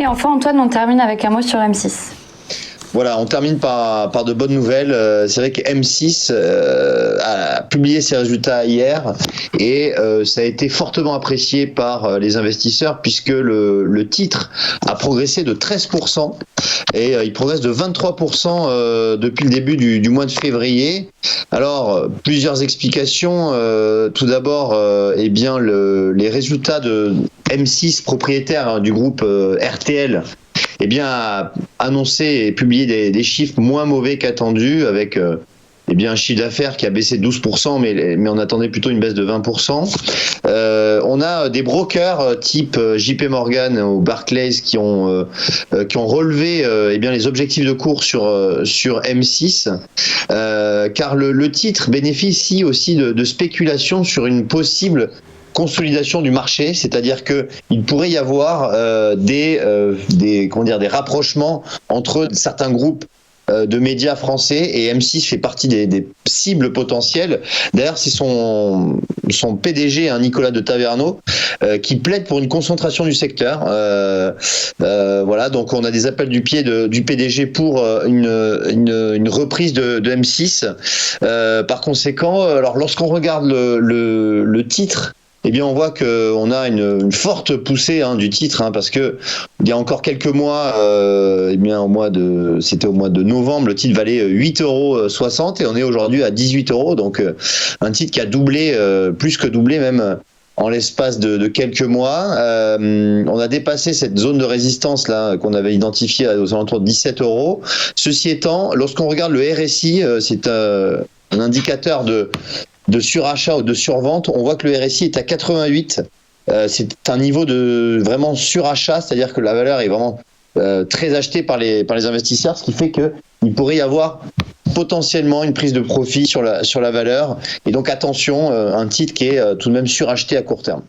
enfin, Antoine, on termine avec un mot sur M6. Voilà, on termine par de bonnes nouvelles. C'est vrai que M6 a publié ses résultats hier et ça a été fortement apprécié par les investisseurs puisque le titre a progressé de 13% et il progresse de 23% depuis le début du mois de février. Alors, plusieurs explications. Tout d'abord, les résultats de M6, propriétaire du groupe RTL, a annoncé et publié des chiffres moins mauvais qu'attendus, avec un chiffre d'affaires qui a baissé de 12%, mais on attendait plutôt une baisse de 20%. On a des brokers type JP Morgan ou Barclays qui ont relevé les objectifs de cours sur M6, car le titre bénéficie aussi de spéculation sur une possible consolidation du marché, c'est-à-dire que il pourrait y avoir des rapprochements entre certains groupes de médias français, et M6 fait partie des cibles potentielles. D'ailleurs, c'est son PDG, Nicolas de Taverneau, qui plaide pour une concentration du secteur. Voilà, donc on a des appels du pied du PDG pour une reprise de M6. Par conséquent, alors lorsqu'on regarde le titre, on voit qu'on a une forte poussée du titre, parce que il y a encore quelques mois, c'était au mois de novembre, le titre valait 8,60 € et on est aujourd'hui à 18 €. Donc un titre qui a doublé, plus que doublé même, en l'espace de quelques mois. On a dépassé cette zone de résistance là qu'on avait identifiée aux alentours de 17 €. Ceci étant, lorsqu'on regarde le RSI, c'est un indicateur de surachat ou de survente, on voit que le RSI est à 88. C'est un niveau de vraiment surachat, c'est-à-dire que la valeur est vraiment très achetée par les investisseurs, ce qui fait qu'il pourrait y avoir potentiellement une prise de profit sur la valeur. Et donc attention, un titre qui est tout de même suracheté à court terme.